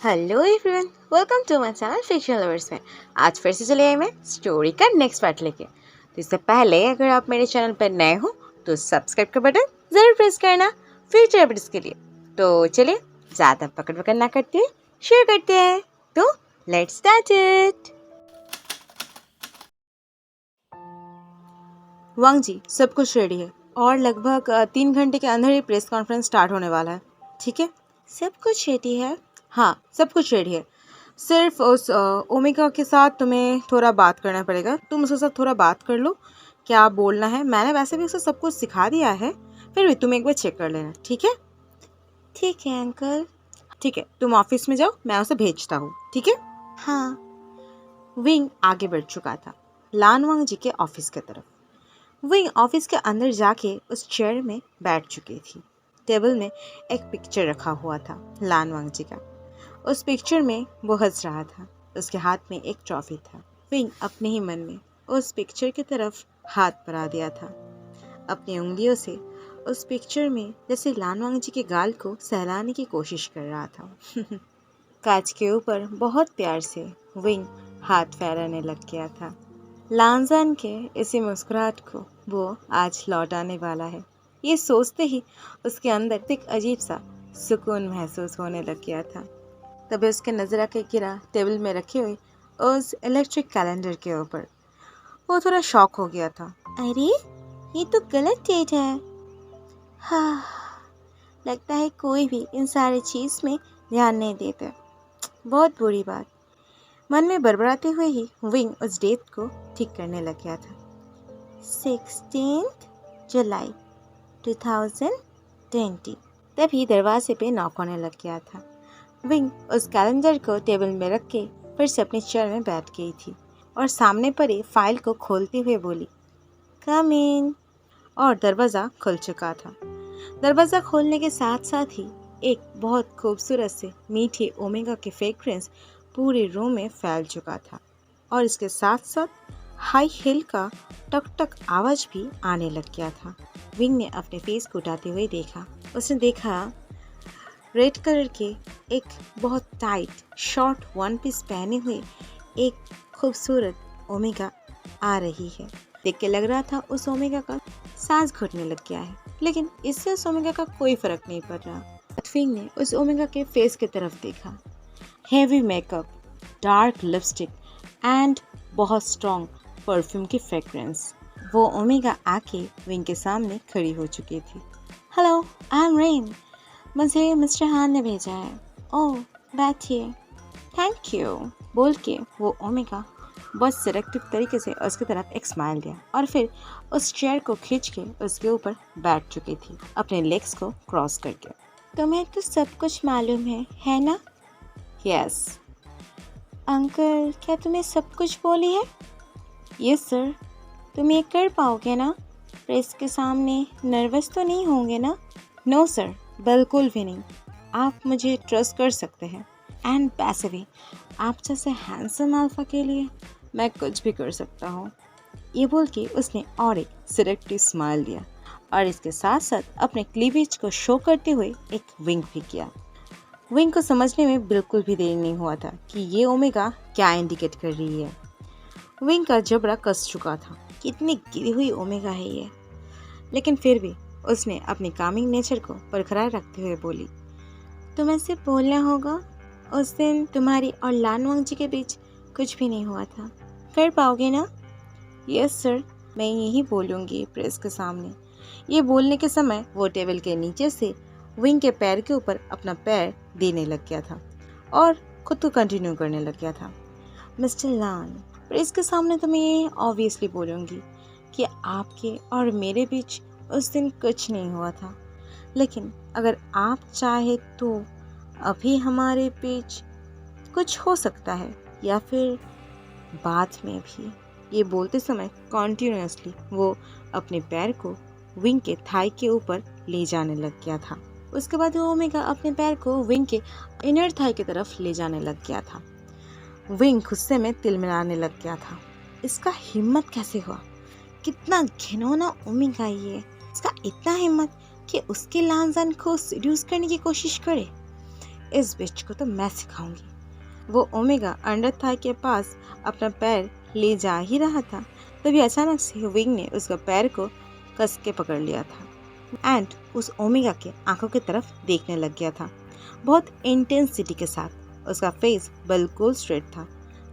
Hello everyone, welcome to my channel fiction lovers में। आज फिर से चले आए मैं स्टोरी का नेक्स्ट पार्ट लेके। तो इससे पहले अगर आप मेरे चैनल पर नए हो तो सब्सक्राइब का बटन ज़रूर प्रेस करना फ्यूचर अपडेट्स के लिए। तो चलिए ज़्यादा पकड़ ना करते हुए शेयर करते हैं। तो लेट्स स्टार्ट इट। वांग जी, सब कुछ रेडी है और लगभग 3 घंटे के अंदर ही प्रेस कॉन्फ्रेंस स्टार्ट होने वाला है। ठीक है, सब कुछ रेडी है। हाँ, सब कुछ रेडी है। सिर्फ उस ओमेगा के साथ तुम्हें थोड़ा बात करना पड़ेगा। तुम उसके साथ थोड़ा बात कर लो, क्या बोलना है। मैंने वैसे भी उसे सब कुछ सिखा दिया है, फिर भी तुम एक बार चेक कर लेना। ठीक है? ठीक है अंकल। ठीक है, तुम ऑफिस में जाओ, मैं उसे भेजता हूँ। ठीक है? हाँ। विंग आगे बढ़ चुका था लान वांग जी के ऑफिस की तरफ। विंग ऑफिस के अंदर जाके उस चेयर में बैठ चुकी थी। टेबल में एक पिक्चर रखा हुआ था लान वांग जी का। उस पिक्चर में वो हंस रहा था। उसके हाथ में एक ट्रॉफी था। विंग अपने ही मन में उस पिक्चर की तरफ हाथ बढ़ा दिया था। अपनी उंगलियों से उस पिक्चर में जैसे लानवांग जी के गाल को सहलाने की कोशिश कर रहा था। कांच के ऊपर बहुत प्यार से विंग हाथ फैलाने लग गया था। लानजान के इसी मुस्कुराहट को वो आज लौटाने वाला है, ये सोचते ही उसके अंदर एक अजीब सा सुकून महसूस होने लग गया था। तभी उसके नजर आके गिरा टेबल में रखे हुए उस इलेक्ट्रिक कैलेंडर के ऊपर। वो थोड़ा शॉक हो गया था। अरे, ये तो गलत डेट है। हाँ, लगता है कोई भी इन सारी चीज में ध्यान नहीं देते। बहुत बुरी बात। मन में बड़बड़ाते हुए ही विंग उस डेट को ठीक करने लग गया था। 16 जुलाई 2020। तभी दरवाजे पे नॉक होने लग गया था। विंग उस कैलेंडर को टेबल में रख के फिर से अपनी चेयर में बैठ गई थी और सामने पड़ी फाइल को खोलते हुए बोली, कम इन। और दरवाज़ा खुल चुका था। दरवाज़ा खोलने के साथ साथ ही एक बहुत खूबसूरत से मीठी ओमेगा के फ्रेग्रेंस पूरे रूम में फैल चुका था और इसके साथ साथ हाई हिल का टक टक आवाज़ भी आने लग गया था। विंग ने अपने फेस को उठाते हुए देखा। उसने देखा रेड कलर के एक बहुत टाइट शॉर्ट वन पीस पहने हुए एक खूबसूरत ओमेगा आ रही है। देख के लग रहा था उस ओमेगा का सांस घुटने लग गया है, लेकिन इससे उस ओमेगा का कोई फर्क नहीं पड़ रहा। फिंग ने उस ओमेगा के फेस की तरफ देखा। Heavy makeup, dark lipstick and बहुत स्ट्रॉन्ग परफ्यूम की फ्रेग्रेंस। वो ओमेगा आके विंग के सामने खड़ी हो चुकी थी। Hello, I am rain. मुझे मिस्टर हान ने भेजा है। ओह, बैठिए। थैंक यू बोल के वो ओमेगा बहुत सिलेक्टिव तरीके से उसकी तरफ एक स्माइल दिया और फिर उस चेयर को खींच के उसके ऊपर बैठ चुकी थी, अपने लेग्स को क्रॉस करके। तुम्हें तो सब कुछ मालूम है ना? यस। अंकल, क्या तुम्हें सब कुछ बोली है? Yes sir. तुम ये कर पाओगे ना? प्रेस के सामने नर्वस तो नहीं होंगे ना? नो सर, बिल्कुल भी नहीं। आप मुझे ट्रस्ट कर सकते हैं। एंड वैसे भी आप जैसे हैंडसम अल्फा के लिए मैं कुछ भी कर सकता हूँ। ये बोल के उसने और एक सिलेक्टिव स्माइल दिया और इसके साथ साथ अपने क्लीवेज को शो करते हुए एक विंग भी किया। विंग को समझने में बिल्कुल भी देर नहीं हुआ था कि ये ओमेगा क्या इंडिकेट कर रही है। विंग का जबड़ा कस चुका था। कितनी गिरी हुई ओमेगा है ये। लेकिन फिर भी उसने अपनी कामिंग नेचर को बरकरार रखते हुए बोली, तुम्हें सिर्फ बोलना होगा। उस दिन तुम्हारी और लानवांग जी के बीच कुछ भी नहीं हुआ था। कर पाओगे ना? यस सर, मैं यही बोलूँगी प्रेस के सामने। ये बोलने के समय वो टेबल के नीचे से विंग के पैर के ऊपर अपना पैर देने लग गया था और खुद को कंटिन्यू करने लग गया था। मिस्टर लान, प्रेस के सामने तो मैं ये ऑब्वियसली बोलूँगी कि आपके और मेरे बीच उस दिन कुछ नहीं हुआ था, लेकिन अगर आप चाहे तो अभी हमारे बीच कुछ हो सकता है या फिर बाद में भी। ये बोलते समय कॉन्टिन्यूसली वो अपने पैर को विंग के थाई के ऊपर ले जाने लग गया था। उसके बाद वो ओमेगा अपने पैर को विंग के इनर थाई की तरफ ले जाने लग गया था। विंग गुस्से में तिलमिलाने लग गया था। इसका हिम्मत कैसे हुआ? कितना घिनौना ओमेगा ये। इसका इतना हिम्मत कि उसके लानजान को सीड्यूस करने की कोशिश करे। इस बिच को तो मैं सिखाऊंगी। वो ओमेगा अंडर थाई के पास अपना पैर ले जा ही रहा था, तभी अचानक से विंग ने उसका पैर को कस के पकड़ लिया था एंड उस ओमेगा के आंखों की तरफ देखने लग गया था, बहुत इंटेंसिटी के साथ। उसका फेस बिल्कुल स्ट्रेट था,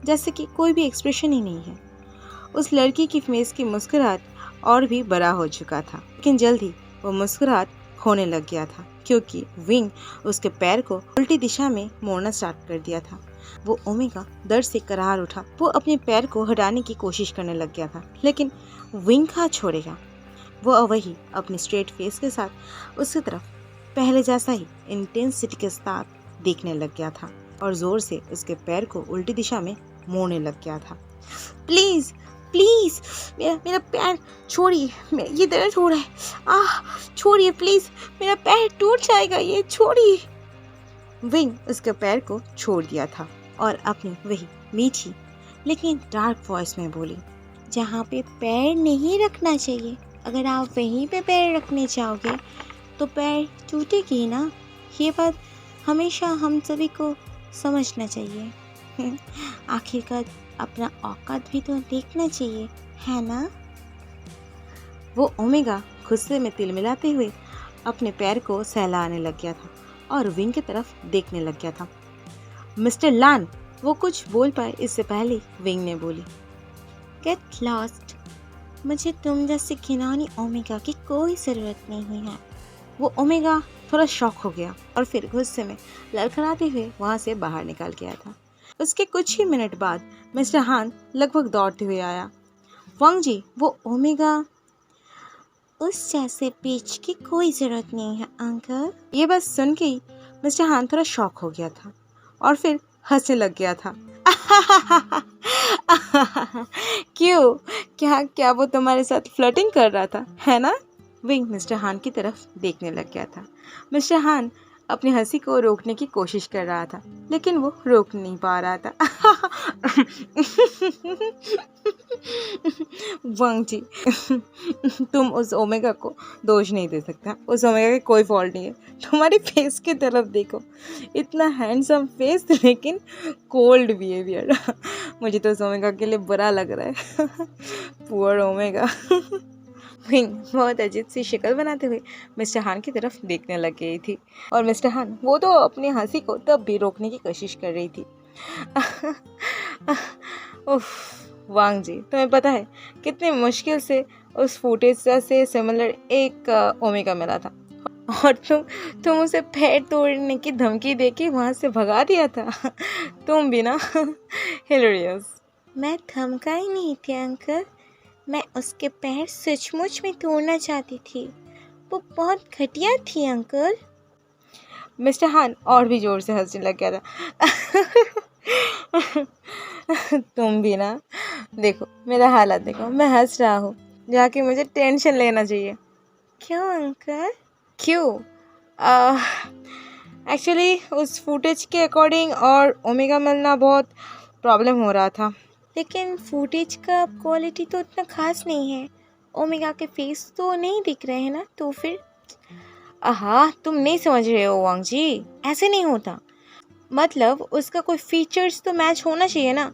जैसे कि कोई भी एक्सप्रेशन ही नहीं है। उस लड़की की फेस की मुस्कुराहट और भी बड़ा हो चुका था, लेकिन जल्द ही वो मुस्कुराहट खोने लग गया था, क्योंकि विंग उसके पैर को उल्टी दिशा में मोड़ना स्टार्ट कर दिया था। वो ओमेगा दर्द से करार उठा। वो अपने पैर को हटाने की कोशिश करने लग गया था, लेकिन विंग कहाँ छोड़ेगा। वो वही अपनी स्ट्रेट फेस के साथ उसकी तरफ पहले जैसा ही इंटेंसिटी के साथ देखने लग गया था और जोर से उसके पैर को उल्टी दिशा में मोड़ने लग गया था। प्लीज प्लीज मेरा पैर छोड़िए, ये दर्द हो रहा है। छोड़िए प्लीज, मेरा पैर टूट जाएगा, ये छोड़िए। विंग उसके पैर को छोड़ दिया था और अपनी वही मीठी लेकिन डार्क वॉइस में बोली, जहाँ पे पैर नहीं रखना चाहिए, अगर आप वहीं पे पैर रखने चाहोगे तो पैर टूटेगी ना। ये बात हमेशा हम सभी को समझना चाहिए। आखिरकार अपना औकात भी तो देखना चाहिए, है ना। वो ओमेगा गुस्से में तिलमिलाते हुए अपने पैर को सहलाने लग गया था और विंग की तरफ देखने लग गया था। मिस्टर लान, वो कुछ बोल पाए इससे पहले विंग ने बोली, गेट लॉस्ट, मुझे तुम जैसे घिनौनी ओमेगा की कोई ज़रूरत नहीं है। वो ओमेगा थोड़ा शॉक हो गया और फिर गुस्से में लड़खड़ाते हुए वहाँ से बाहर निकल गया था। उसके कुछ ही मिनट बाद मिस्टर हान लगभग दौड़ते हुए आया। वांग जी, वो ओमेगा उस जैसे पेच की कोई ज़रूरत नहीं है अंकल। ये बस सुन के ही मिस्टर हान थोड़ा शॉक हो गया था और फिर हंसने लग गया था। क्यों, क्या क्या वो तुम्हारे साथ फ्लर्टिंग कर रहा था, है ना। विंग मिस्टर हान की तरफ देखने लग गया था। मिस्टर हान अपनी हंसी को रोकने की कोशिश कर रहा था, लेकिन वो रोक नहीं पा रहा था। वांग जी, तुम उस ओमेगा को दोष नहीं दे सकता, उस ओमेगा का कोई फॉल्ट नहीं है। तुम्हारी फेस की तरफ देखो, इतना हैंडसम फेस लेकिन कोल्ड बिहेवियर। मुझे तो उस ओमेगा के लिए बुरा लग रहा है। Poor omega. विंग बहुत अजीब सी शक्ल बनाते हुए मिस्टर हान की तरफ देखने लग गई थी और मिस्टर हान वो तो अपनी हंसी को तब भी रोकने की कोशिश कर रही थी। उफ, वांग जी, तुम्हें पता है कितनी मुश्किल से उस फुटेज से सिमिलर एक ओमेगा मिला था और तुम उसे पैर तोड़ने की धमकी देके वहाँ से भगा दिया था। तुम भी ना। हिलेरियस। मैं धमका ही नहीं थी अंकल, मैं उसके पैर सचमुच में तोड़ना चाहती थी, वो बहुत घटिया थी अंकल। मिस्टर हान और भी जोर से हंसने लग गया था। तुम भी ना, देखो मेरा हालत देखो, मैं हंस रहा हूँ जाके मुझे टेंशन लेना चाहिए। क्यों अंकल, क्यों? एक्चुअली उस फुटेज के अकॉर्डिंग और ओमेगा मिलना बहुत प्रॉब्लम हो रहा था, लेकिन फुटेज का क्वालिटी तो इतना खास नहीं है, ओमेगा के फेस तो नहीं दिख रहे हैं ना, तो फिर तुम नहीं समझ रहे हो वांग जी, ऐसे नहीं होता। मतलब उसका कोई फीचर्स तो मैच होना चाहिए ना,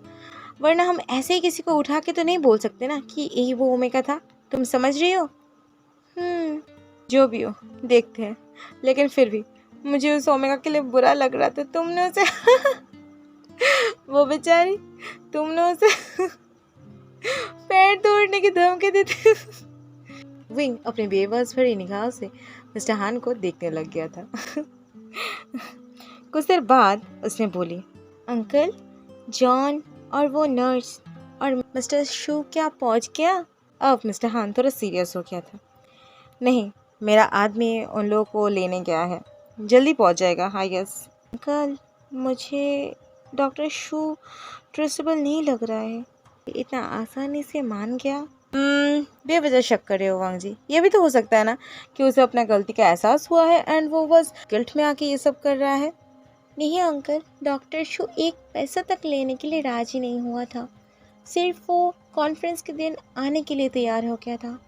वरना हम ऐसे ही किसी को उठा के तो नहीं बोल सकते ना कि यही वो ओमेगा था। तुम समझ रही हो? जो भी हो देखते हैं, लेकिन फिर भी मुझे उस ओमेगा के लिए बुरा लग रहा था। तुमने उसे वो बेचारी, तुमने उसे पैर तोड़ने की धमकी दी थी। विंग अपने बेबस भरी निगाह से मिस्टर हान को देखने लग गया था। कुछ देर बाद उसने बोली, अंकल, जॉन और वो नर्स और मिस्टर शू क्या पहुंच गया? अब मिस्टर हान थोड़ा सीरियस हो गया था। नहीं, मेरा आदमी उन लोगों को लेने गया है, जल्दी पहुंच जाएगा आई गेस। अंकल, मुझे डॉक्टर शू ट्रस्टेबल नहीं लग रहा है, इतना आसानी से मान गया। बेवजह शक कर रहे हो वांग जी, ये भी तो हो सकता है ना कि उसे अपना गलती का एहसास हुआ है एंड वो बस गिल्ट में आके ये सब कर रहा है। नहीं अंकल, डॉक्टर शू एक पैसा तक लेने के लिए राजी नहीं हुआ था, सिर्फ वो कॉन्फ्रेंस के दिन आने के लिए तैयार हो गया था।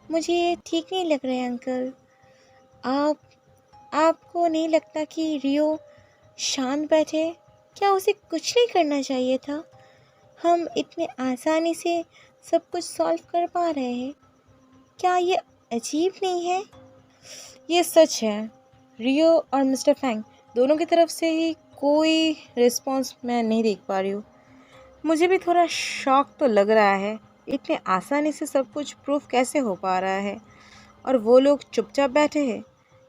मुझे ये ठीक नहीं लग रहा है अंकल। आपको नहीं लगता कि रियो शांत बैठे। क्या उसे कुछ नहीं करना चाहिए था? हम इतने आसानी से सब कुछ सॉल्व कर पा रहे हैं। क्या ये अजीब नहीं है? ये सच है। रियो और मिस्टर फैंग दोनों की तरफ से ही कोई रिस्पॉन्स मैं नहीं देख पा रही हूँ। मुझे भी थोड़ा शॉक तो लग रहा है। इतने आसानी से सब कुछ प्रूफ कैसे हो पा रहा है और वो लोग चुपचाप बैठे हैं।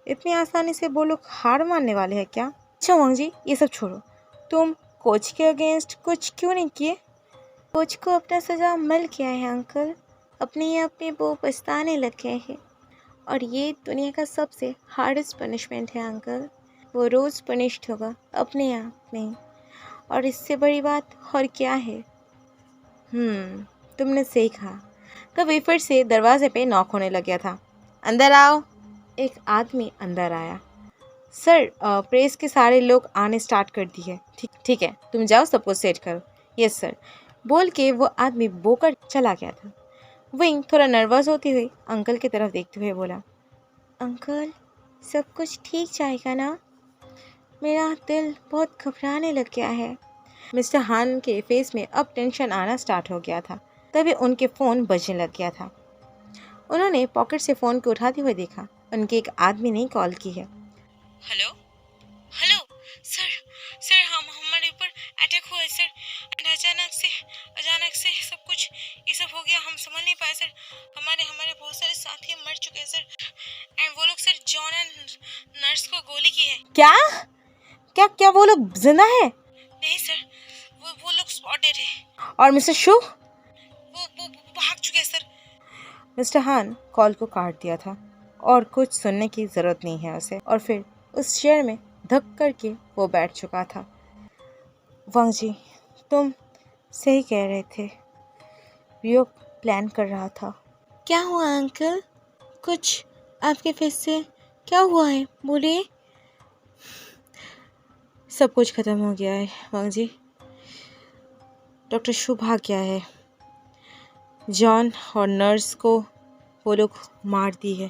इतनी आसानी से वो लोग हार मानने वाले हैं क्या? अच्छा वांग जी, ये सब छोड़ो। तुम कोच के अगेंस्ट कुछ क्यों नहीं किए? कोच को अपना सज़ा मिल गया है अंकल। अपने ही आप में वो पछताने लग गए हैं और ये दुनिया का सबसे हार्डेस्ट पनिशमेंट है अंकल। वो रोज़ पनिश्ड होगा अपने आप में, और इससे बड़ी बात और क्या है? तुमने सही कहा। कभी फिर से दरवाजे पे नॉक होने लग गया था। अंदर आओ। एक आदमी अंदर आया। सर, प्रेस के सारे लोग आने स्टार्ट कर दी है। ठीक ठीक है, तुम जाओ सबको सेट करो। यस सर, बोल के वो आदमी बोकर चला गया था। विंग थोड़ा नर्वस होती हुई अंकल की तरफ देखते हुए बोला, अंकल सब कुछ ठीक जाएगा ना? मेरा दिल बहुत घबराने लग गया है। मिस्टर हान के फेस में अब टेंशन आना स्टार्ट हो गया था। तभी उनके फ़ोन बजने लग गया था। उन्होंने पॉकेट से फ़ोन को उठाते हुए देखा। उनके एक आदमी ने कॉल की है। हेलो हेलो सर, सर हम हमारे ऊपर अटैक हुआ है सर। अचानक से सब कुछ ये सब हो गया, हम समझ नहीं पाए सर। हमारे हमारे बहुत सारे साथी मर चुके हैं सर। एंड वो लोग सर जॉन एंड नर्स को गोली की है। क्या क्या क्या वो लोग जिंदा है? नहीं सर, वो लोग स्पॉटेड है। और मिस्टर शू? वो भाग चुके हैं सर। मिस्टर हान कॉल को काट दिया था और कुछ सुनने की ज़रूरत नहीं है उसे, और फिर उस चेयर में धक करके वो बैठ चुका था। वांग जी, तुम सही कह रहे थे। रियो प्लान कर रहा था। क्या हुआ अंकल? कुछ आपके फेस से क्या हुआ है? बोलिए। सब कुछ ख़त्म हो गया है वांग जी। डॉक्टर शू भाग गया है। जॉन और नर्स को वो लोग मार दी है।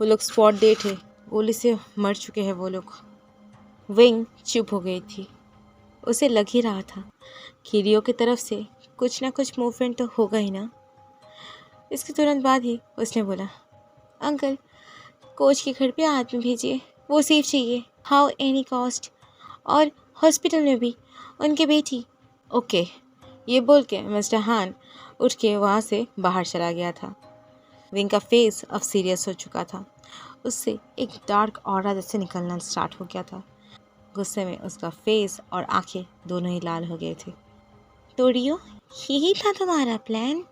वो लोग स्पॉट डेट है, गोली से मर चुके हैं वो लोग। विंग चुप हो गई थी। उसे लग ही रहा था कि रियो की तरफ से कुछ ना कुछ मूवमेंट तो होगा ही ना। इसके तुरंत बाद ही उसने बोला, अंकल कोच के घर पे आदमी भेजिए, वो सेफ चाहिए, हाउ एनी कॉस्ट। और हॉस्पिटल में भी उनकी बेटी। ओके, ये बोल के मिस्टर हान उठ के वहाँ से बाहर चला गया था। विंग का फेस अब सीरियस हो चुका था। उससे एक डार्क ऑरा जैसे निकलना स्टार्ट हो गया था। गुस्से में उसका फेस और आंखें दोनों ही लाल हो गए थे। तो रियो, यही था तुम्हारा प्लान?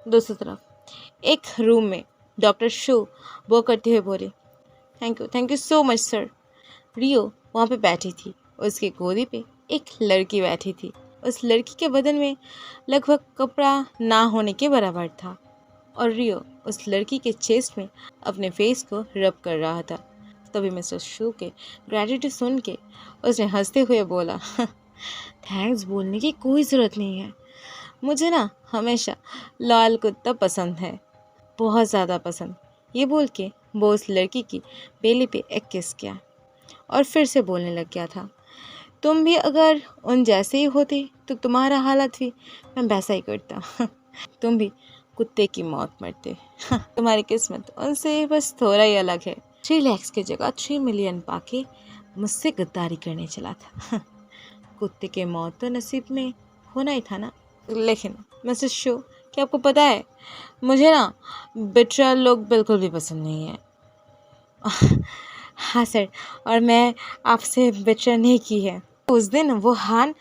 दूसरी तरफ एक रूम में डॉक्टर शू वो करते हुए बोले, thank you so much sir. Rio वहाँ पे बैठी थी। उसकी गोदी पे एक लड़की बैठी थी। उस लड़की के बदन में लगभग कपड़ा ना होने के बराबर था और रियो उस लड़की के चेस्ट में अपने फेस को रब कर रहा था। तभी मिस्टर शू के ग्रेटिट्यूड सुन के उसने हंसते हुए बोला, थैंक्स बोलने की कोई ज़रूरत नहीं है। मुझे ना हमेशा लाल कुत्ता पसंद है, बहुत ज़्यादा पसंद। ये बोल के वो उस लड़की की बेली पे एक किस किया और फिर से बोलने लग गया था, तुम भी अगर उन जैसे ही होते तो तुम्हारा हालत भी मैं वैसा ही करता। तुम भी कुत्ते की मौत मरते। तुम्हारी किस्मत उनसे बस थोड़ा ही अलग है। 3 लाख की जगह 3 मिलियन पाके मुझसे गद्दारी करने चला था। कुत्ते के मौत तो नसीब में होना ही था ना। लेकिन मिसेस शो, क्या आपको पता है, मुझे ना बिट्रेयल लोग बिल्कुल भी पसंद नहीं है। हाँ सर, और मैं आपसे बिट्रेयल नहीं की है। उस दिन वो हान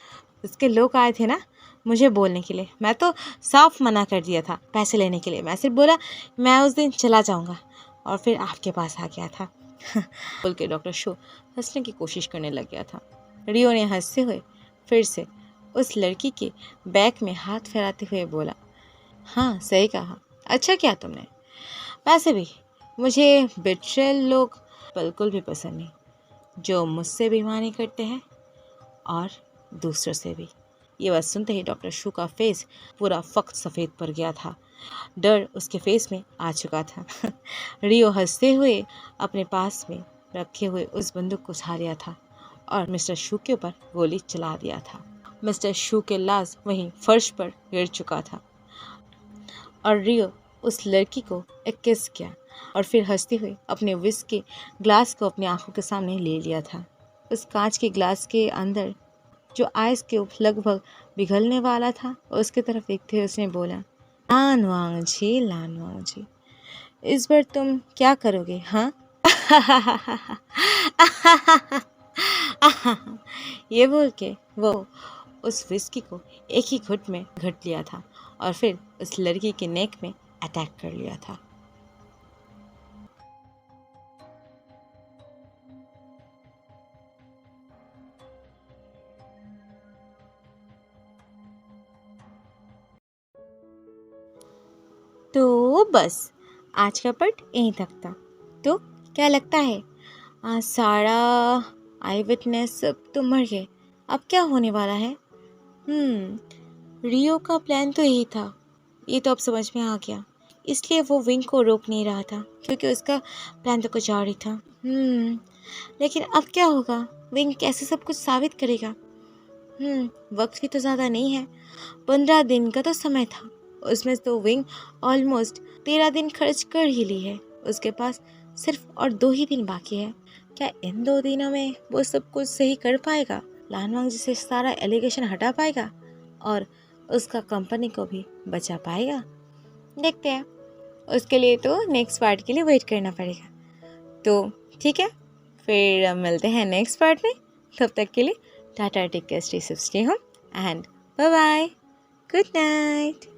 उसके लोग आए थे ना मुझे बोलने के लिए, मैं तो साफ मना कर दिया था पैसे लेने के लिए। मैं सिर्फ बोला मैं उस दिन चला जाऊंगा और फिर आपके पास आ गया था। बोल के डॉक्टर शो हंसने की कोशिश करने लग गया था। रियो ने हंसते हुए फिर से उस लड़की के बैक में हाथ फैलाते हुए बोला, हाँ सही कहा, अच्छा किया तुमने। वैसे भी मुझे बिट्रेयल लोग बिल्कुल भी पसंद नहीं, जो मुझसे बेईमानी करते हैं और दूसरों से भी। ये बात सुनते ही डॉक्टर शू का फेस पूरा फक्त सफ़ेद पड़ गया था। डर उसके फेस में आ चुका था। रियो हंसते हुए अपने पास में रखे हुए उस बंदूक को उठा लिया था और मिस्टर शू के ऊपर गोली चला दिया था। मिस्टर शू के लाश वहीं फर्श पर गिर चुका था और रियो उस लड़की को एक किस किया और फिर हंसती हुई अपने विस्की ग्लास को अपनी आंखों के सामने ले लिया था। उस कांच के ग्लास के अंदर जो आइस क्यूब लगभग पिघलने वाला था, उसकी तरफ देखते हुए उसने बोला, लान वांग जी, इस बार तुम क्या करोगे? हाँ ये बोल के वो उस विस्की को एक ही घुट में घट लिया था और फिर उस लड़की के नेक में अटैक कर लिया था। तो बस आज का पार्ट यहीं तक था। तो क्या लगता है सारा आई विटनेस सब तो मर गए, अब क्या होने वाला है? रियो का प्लान तो यही था, ये तो अब समझ में आ गया। इसलिए वो विंग को रोक नहीं रहा था क्योंकि उसका प्लान तो कुछ और ही था। लेकिन अब क्या होगा? विंग कैसे सब कुछ साबित करेगा? वक्त भी तो ज़्यादा नहीं है, 15 दिन का तो समय था। उसमें तो विंग ऑलमोस्ट 13 दिन खर्च कर ही ली है। उसके पास सिर्फ और 2 ही दिन बाकी है। क्या इन 2 दिनों में वो सब कुछ सही कर पाएगा? लानवांग जी से सारा एलिगेशन हटा पाएगा और उसका कंपनी को भी बचा पाएगा? देखते हैं। उसके लिए तो नेक्स्ट पार्ट के लिए वेट करना पड़ेगा। तो ठीक है, फिर मिलते हैं नेक्स्ट पार्ट में। तब तक के लिए tata, take care, stay safe, stay home and bye bye, good night.